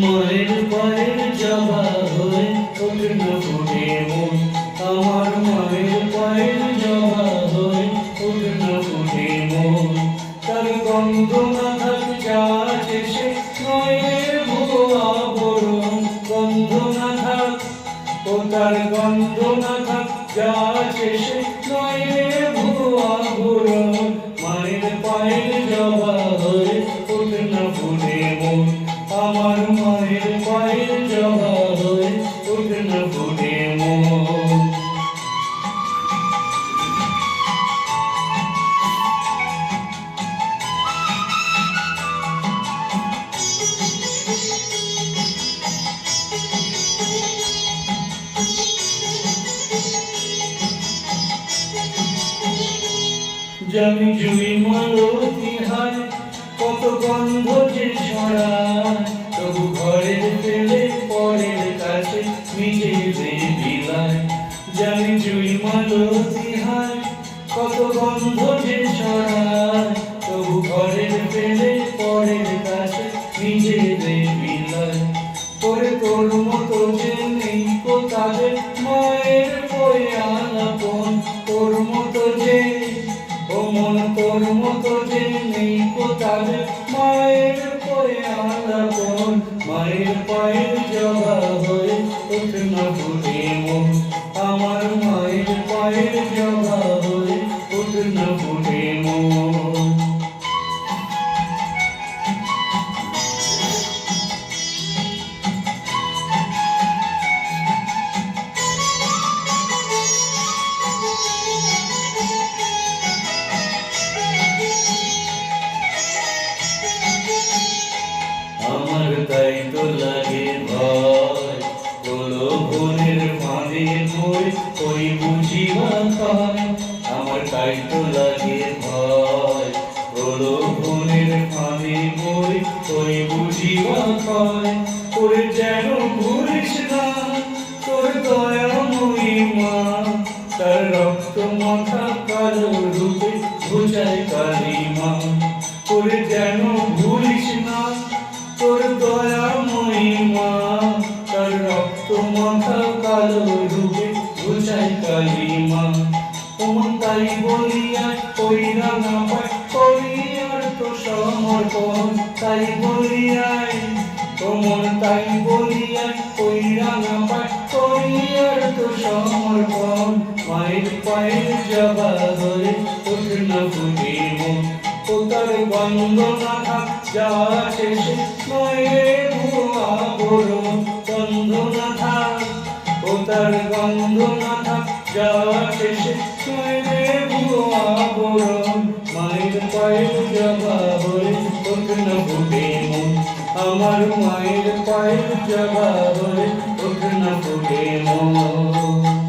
মায়ের পায়ের জবা হয়ে ওঠে না ফুটে মন, আমার মায়ের পায়ের জবা হয়ে ওঠে না ফুটে মন। তার গন্ধ না থাক যা আছে সে নয়ের ভুয়া বরণ, গন্ধ না থাক ও তার গন্ধ না থাক যা আছে সে নয়ের ভুয়া বরণ। মায়ের পায়ের জবা হয়ে ওঠে না ফুটে মন, আমার মায়ের পায়ের জবা হয়ে ওঠে না ফুটে মন। জানি জুই মালতী হায় কত গন্ধ যে ছড়ায়, তবু ঘরের ফেলে পরের কাছে নিজেদের বিলায়। জানি জুই মালতী হায় কত গন্ধ যে ছড়ায়, তবু ঘরের ফেলে পরের কাছে নিজেদের বিলায়। তোরে তোর মতো যে নেই কো তাদের মায়ের বয়ে আলাপন, তোর মতো যে ও মন তোর মতো যে নেই কো তাদের মায়ের বয়ে আলাপন। মায়ের পায়ের জবা হয়ে ওঠে না ফুটে মন, আমার মায়ের পায়ের জবা হয়ে ওঠে না ফুটে মন। আমার তাই তো লাগে ভয়, প্রলোভনের ফাঁদে পড়ে ওই বুঝিবা খায়। আমার তাই তো লাগে ভয়, প্রলোভনের ফাঁদে পড়ে ওই বুঝিবা খায়। তোরে যেন ভুলিস না তোর দয়াময়ী মা, তার রক্ত মাখা কালো রূপে বোঝায় কালী মা। তোরে যেন ভুলিস না তোর দয়াময়ী মা, তার রক্ত মাখা কালো রূপে বোঝায় কালী মা। ওমন তাই বলিয়া ওই রাঙা পায় করি আর তো সমর্পণ, তাই বলিয়াই ওমন তাই বলিয়া ওই রাঙা পায় করি আর তো সমর্পণ। মায়ের পায়ের জবা হয়ে ওঠে না ফুটে মন, ও তার গন্ধ না থাক যা আছে সে নয়ের ভুয়া বরণ, গন্ধ না থাক ও তার গন্ধ না থাক যা আছে সে নয়ের ভুয়া বরণ। মায়ের পায়ের জবা হয়ে ওঠে না ফুটে মন, আমার মায়ের পায়ের জবা হয়ে ওঠে না ফুটে মন।